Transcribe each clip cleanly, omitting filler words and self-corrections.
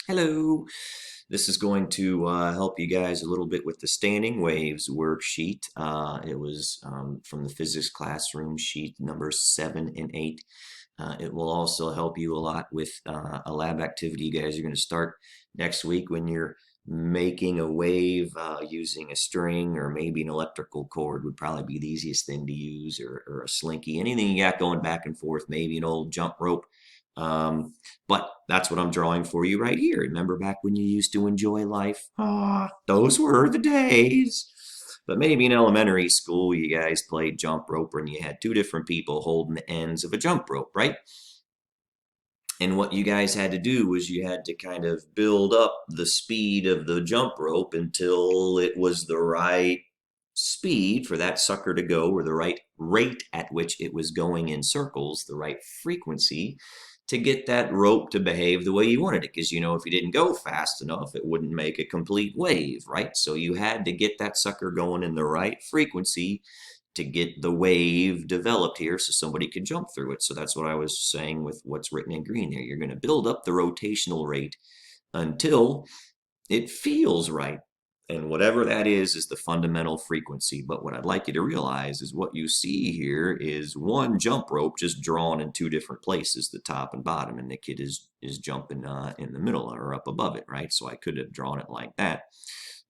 Hello. This is going to help you guys a little bit with the standing waves worksheet. It was from the physics classroom sheet numbers 7 and 8. It will also help you a lot with a lab activity you guys are going to start next week when you're making a wave using a string or maybe an electrical cord would probably be the easiest thing to use, or a slinky. Anything you got going back and forth, maybe an old jump rope. But that's what I'm drawing for you right here. Remember back when you used to enjoy life? Ah, those were the days. But maybe in elementary school, you guys played jump rope and you had two different people holding the ends of a jump rope, right? And what you guys had to do was you had to kind of build up the speed of the jump rope until it was the right speed for that sucker to go, or the right rate at which it was going in circles, the right frequency to get that rope to behave the way you wanted it. Because, if you didn't go fast enough, it wouldn't make a complete wave, right? So you had to get that sucker going in the right frequency to get the wave developed here so somebody could jump through it. So that's what I was saying with what's written in green there. You're going to build up the rotational rate until it feels right. And whatever that is the fundamental frequency. But what I'd like you to realize is what you see here is one jump rope just drawn in two different places, the top and bottom, and the kid is jumping in the middle or up above it, right? So I could have drawn it like that.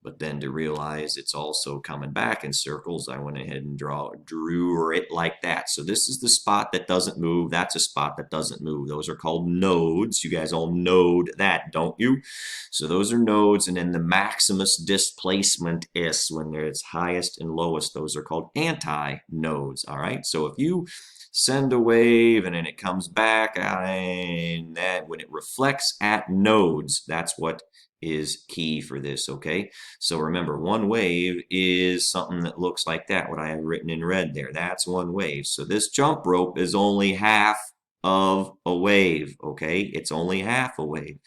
But then to realize it's also coming back in circles, I went ahead and drew it like that. So this is the spot that doesn't move. That's a spot that doesn't move. Those are called nodes. You guys all node that, don't you? So those are nodes. And then the maximus displacement is when they're its highest and lowest. Those are called anti-nodes. All right. So if you send a wave and then it comes back, and that when it reflects at nodes, that's what is key for this, okay? So remember, one wave is something that looks like that, what I have written in red there. That's one wave. So this jump rope is only half of a wave, okay? It's only half a wave.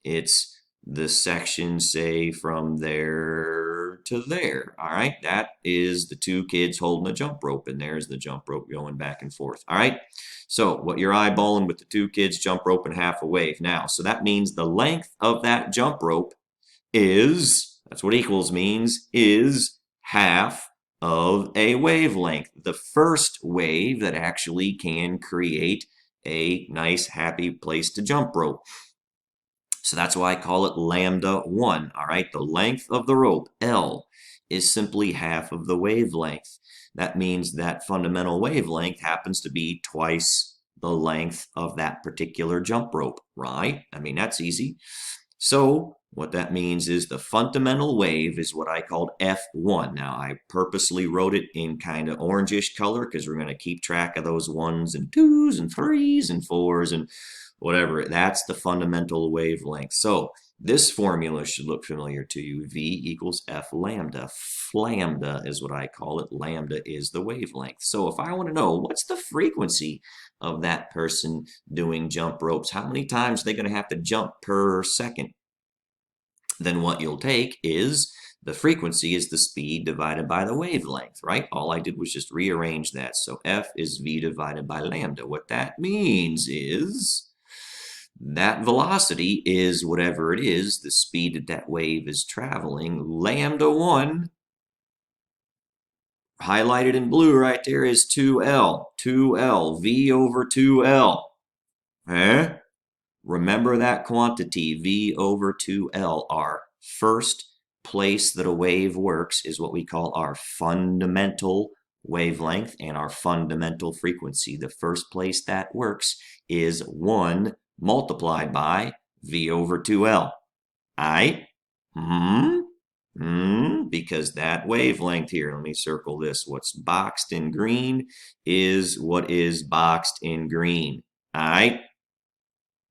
It's the section, say, from there to there, all right? That is the two kids holding a jump rope, and there's the jump rope going back and forth, all right? So what you're eyeballing with the two kids jump rope and half a wave now. So that means the length of that jump rope is, that's what equals means, is half of a wavelength. The first wave that actually can create a nice, happy place to jump rope. So that's why I call it lambda 1, all right? The length of the rope, L, is simply half of the wavelength. That means that fundamental wavelength happens to be twice the length of that particular jump rope, right? I mean, that's easy. So what that means is the fundamental wave is what I called F1. Now, I purposely wrote it in kind of orangish color because we're going to keep track of those 1s and 2s and 3s and 4s and whatever. That's the fundamental wavelength. So this formula should look familiar to you. V equals F lambda. Lambda is what I call it. Lambda is the wavelength. So if I want to know what's the frequency of that person doing jump ropes, how many times are they going to have to jump per second? Then what you'll take is the frequency is the speed divided by the wavelength, right? All I did was just rearrange that. So F is V divided by lambda. What that means is that velocity is whatever it is, the speed that that wave is traveling. Lambda 1, highlighted in blue right there, is 2L. 2L, V over 2L. Huh? Remember that quantity, V over 2L. Our first place that a wave works is what we call our fundamental wavelength and our fundamental frequency. The first place that works is 1 multiplied by V over 2L. I, because that wavelength here, let me circle this. What's boxed in green is what is boxed in green.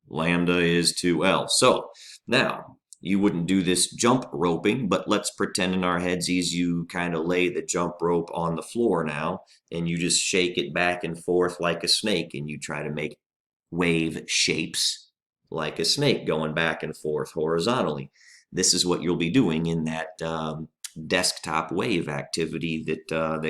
Lambda is 2L. So now you wouldn't do this jump roping, but let's pretend in our heads you kind of lay the jump rope on the floor now and you just shake it back and forth like a snake and you try to make wave shapes like a snake going back and forth horizontally. This is what you'll be doing in that desktop wave activity that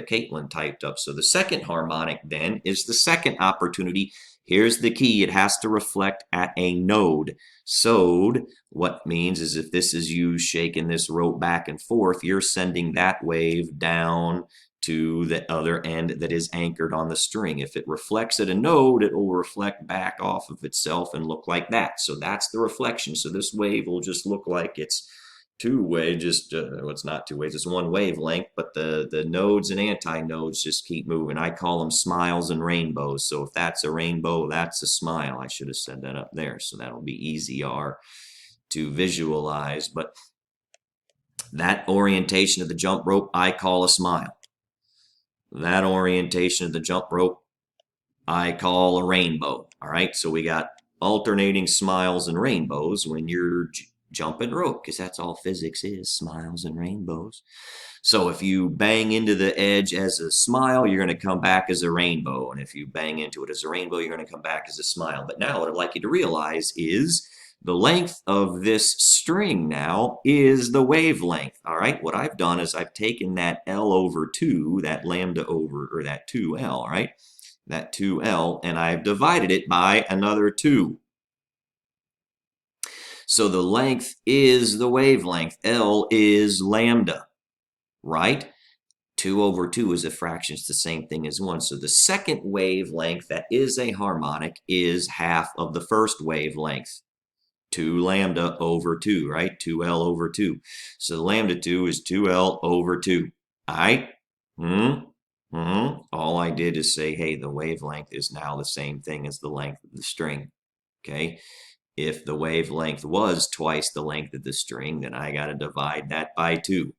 Caitlin typed up. So the second harmonic then is the second opportunity Here's the key. It has to reflect at a node. So what means is if this is you shaking this rope back and forth, you're sending that wave down to the other end that is anchored on the string. If it reflects at a node, it will reflect back off of itself and look like that. So that's the reflection. So this wave will just look like it's two-way, just well, it's not two ways, it's one wavelength, but the nodes and antinodes just keep moving. I call them smiles and rainbows. So if that's a rainbow, that's a smile. I should have said that up there, so that'll be easier to visualize. But that orientation of the jump rope, I call a smile. That orientation of the jump rope, I call a rainbow. All right, so we got alternating smiles and rainbows when you're jumping rope, because that's all physics is, smiles and rainbows. So if you bang into the edge as a smile, you're going to come back as a rainbow. And if you bang into it as a rainbow, you're going to come back as a smile. But now what I'd like you to realize is the length of this string now is the wavelength. All right, what I've done is I've taken that L over 2, that lambda over, or that 2L, all right, that 2L, and I've divided it by another 2. So the length is the wavelength. L is lambda, right? 2 over 2 is a fraction. It's the same thing as 1. So the second wavelength that is a harmonic is half of the first wavelength. 2 lambda over 2, right? 2L over 2. So lambda 2 is 2L over 2. All right? All I did is say, hey, the wavelength is now the same thing as the length of the string. Okay? If the wavelength was twice the length of the string, then I got to divide that by 2.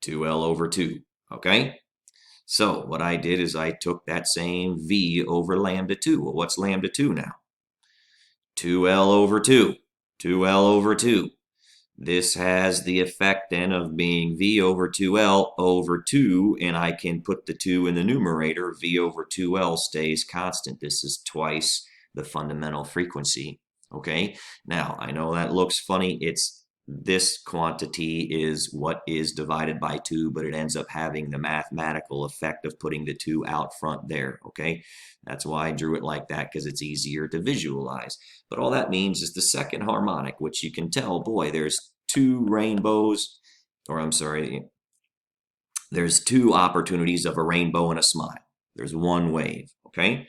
2L over 2. Okay? So what I did is I took that same V over lambda 2. Well, what's lambda 2 now? 2L over 2. 2L over 2. This has the effect then of being V over 2L over 2, and I can put the 2 in the numerator. V over 2L stays constant. This is twice the fundamental frequency. Okay, now I know that looks funny. It's this quantity is what is divided by 2, but it ends up having the mathematical effect of putting the 2 out front there. Okay, that's why I drew it like that, because it's easier to visualize. But all that means is the second harmonic, which you can tell, boy, there's 2 rainbows, or I'm sorry, there's 2 opportunities of a rainbow and a smile. There's one wave. Okay.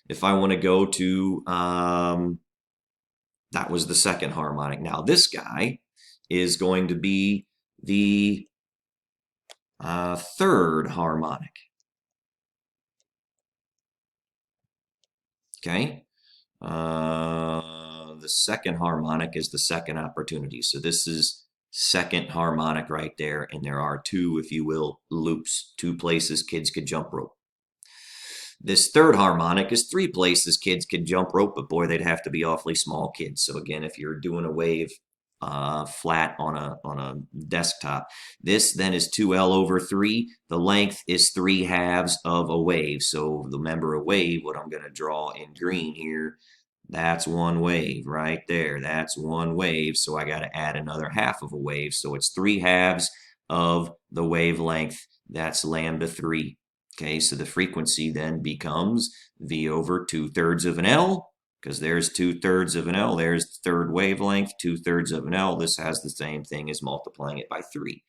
If I want to go to, that was the second harmonic. Now this guy is going to be the third harmonic. Okay. The second harmonic is the second opportunity. So this is second harmonic right there. And there are 2, if you will, loops, 2 places kids could jump rope. This third harmonic is 3 places kids could jump rope, but boy, they'd have to be awfully small kids. So again, if you're doing a wave flat on a desktop, this then is 2L over 3. The length is 3/2 of a wave. So remember a wave, what I'm going to draw in green here, that's one wave right there. That's one wave. So I got to add another half of a wave. So it's 3/2 of the wavelength. That's lambda 3. Okay, so the frequency then becomes V over 2/3 of an L, because there's 2/3 of an L. There's the third wavelength, 2/3 of an L. This has the same thing as multiplying it by 3.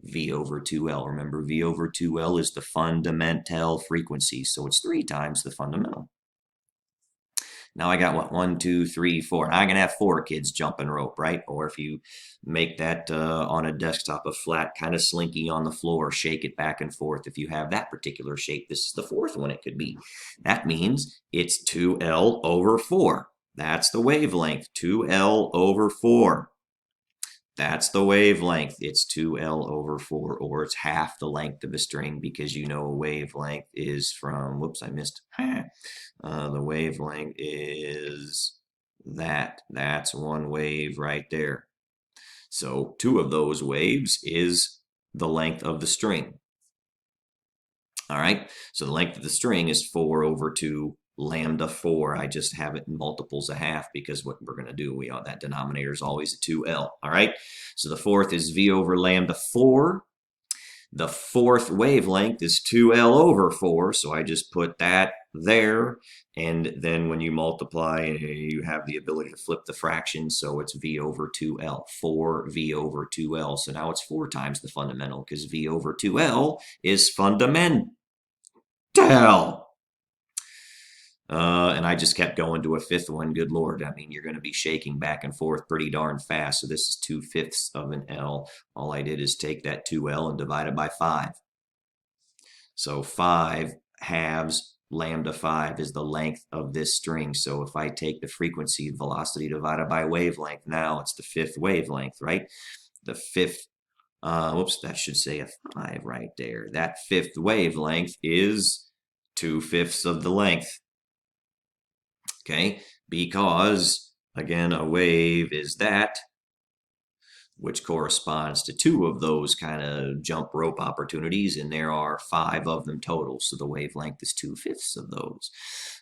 V over 2L. Remember, V over 2L is the fundamental frequency, so it's 3 times the fundamental. Now I got what? 1, 2, 3, 4. Now I can have 4 kids jumping rope, right? Or if you make that on a desktop a flat kind of slinky on the floor, shake it back and forth. If you have that particular shape, this is the 4th one it could be. That means it's 2L over 4. That's the wavelength, 2L over 4. That's the wavelength. It's 2L over 4, or it's half the length of a string, because you know a wavelength is from, whoops, I missed. The wavelength is that. That's one wave right there. So 2 of those waves is the length of the string. All right, so the length of the string is 4 over 2 lambda 4. I just have it in multiples of half, because what we're going to do, that denominator is always a 2L. All right, so the 4th is V over lambda 4. The 4th wavelength is 2L over 4, so I just put that there. And then when you multiply, you have the ability to flip the fraction. So it's V over 2L, 4V over 2L. So now it's 4 times the fundamental because V over 2L is fundamental. And I just kept going to a fifth one. Good Lord. I mean, you're going to be shaking back and forth pretty darn fast. So this is 2/5 of an L. All I did is take that 2L and divide it by 5. So 5 halves lambda 5 is the length of this string. So if I take the frequency velocity divided by wavelength, now it's the fifth wavelength, right? The fifth, whoops, that should say a 5 right there. That fifth wavelength is 2/5 of the length. Okay, because again, a wave is that, which corresponds to 2 of those kind of jump rope opportunities, and there are 5 of them total. So the wavelength is 2/5 of those.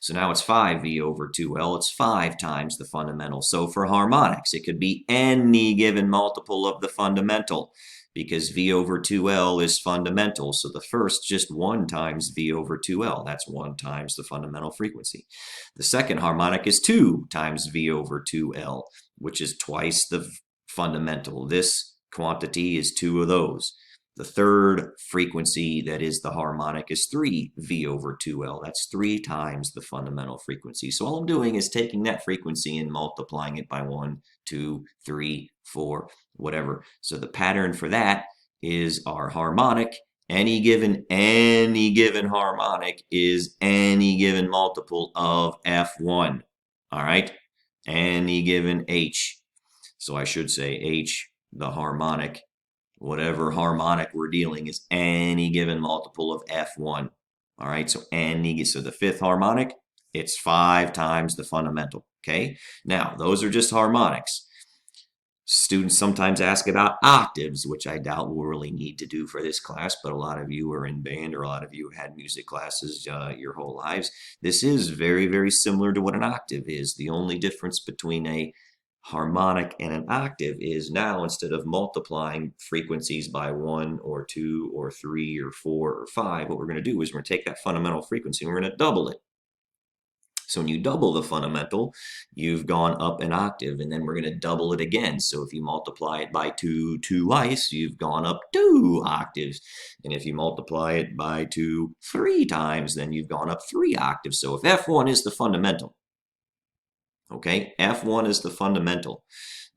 So now it's 5V over 2L. It's 5 times the fundamental. So for harmonics, it could be any given multiple of the fundamental, because V over 2L is fundamental. So the first, just 1 times V over 2L. That's 1 times the fundamental frequency. The second harmonic is 2 times V over 2L, which is twice the fundamental. This quantity is 2 of those. The third frequency that is the harmonic is 3V over 2L. That's 3 times the fundamental frequency. So all I'm doing is taking that frequency and multiplying it by 1, 2, 3, 4, whatever. So the pattern for that is our harmonic. Any given harmonic is any given multiple of F1. All right? Any given H. So I should say H, the harmonic, whatever harmonic we're dealing is any given multiple of F1. All right, so the fifth harmonic, it's 5 times the fundamental. Okay, now those are just harmonics. Students sometimes ask about octaves, which I doubt we'll really need to do for this class, but a lot of you are in band or a lot of you had music classes your whole lives. This is very, very similar to what an octave is. The only difference between a harmonic and an octave is now, instead of multiplying frequencies by 1 or 2 or 3 or 4 or 5, what we're going to do is we're going to take that fundamental frequency and we're going to double it. So when you double the fundamental, you've gone up an octave, and then we're going to double it again. So if you multiply it by 2 twice, you've gone up 2 octaves. And if you multiply it by 2 3 times, then you've gone up 3 octaves. So if F1 is the fundamental, okay, F1 is the fundamental,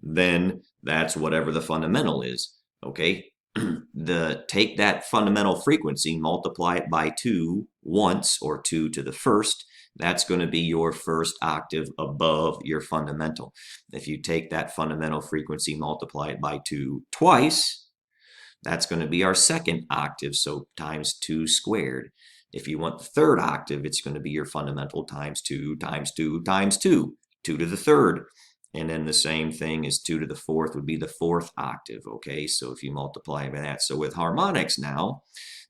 then that's whatever the fundamental is, okay? Take that fundamental frequency, multiply it by 2 once, or 2 to the first. That's going to be your first octave above your fundamental. If you take that fundamental frequency, multiply it by 2 twice, that's going to be our second octave, so times 2 squared. If you want the third octave, it's going to be your fundamental times 2 times 2 times 2, 2 to the third. And then the same thing as 2 to the fourth would be the fourth octave, okay? So if you multiply by that. So with harmonics now,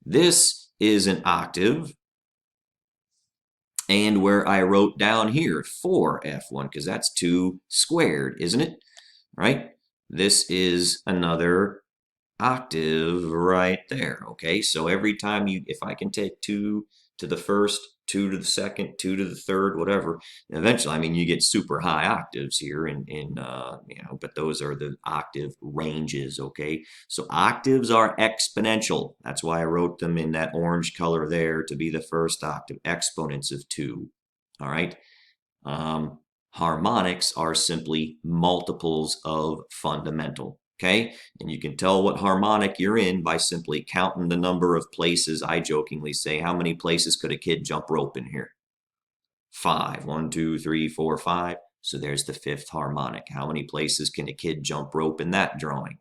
this is an octave. And where I wrote down here 4F1, because that's 2 squared, isn't it? Right? This is another octave right there, okay? So every time if I can take 2 to the first, 2 to the second, 2 to the third, whatever, eventually, I mean, you get super high octaves here but those are the octave ranges, okay? So octaves are exponential. That's why I wrote them in that orange color there to be the first octave, exponents of 2, all right? Harmonics are simply multiples of fundamental. Okay, and you can tell what harmonic you're in by simply counting the number of places. I jokingly say, how many places could a kid jump rope in here? 5. 1, 2, 3, 4, 5. So there's the fifth harmonic. How many places can a kid jump rope in that drawing?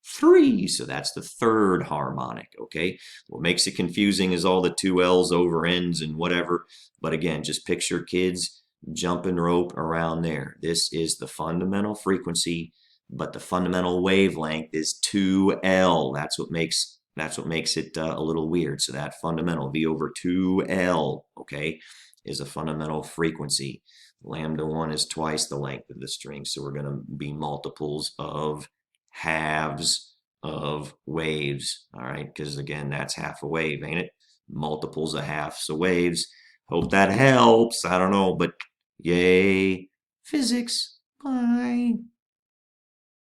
3. So that's the third harmonic, okay? What makes it confusing is all the 2 L's over N's and whatever. But again, just picture kids jumping rope around there. This is the fundamental frequency, but the fundamental wavelength is 2L. That's what makes it a little weird. So that fundamental, V over 2L, okay, is a fundamental frequency. Lambda 1 is twice the length of the string, so we're going to be multiples of halves of waves, all right, because again, that's half a wave, ain't it? Multiples of halves of waves. Hope that helps. I don't know, but yay, physics. Bye.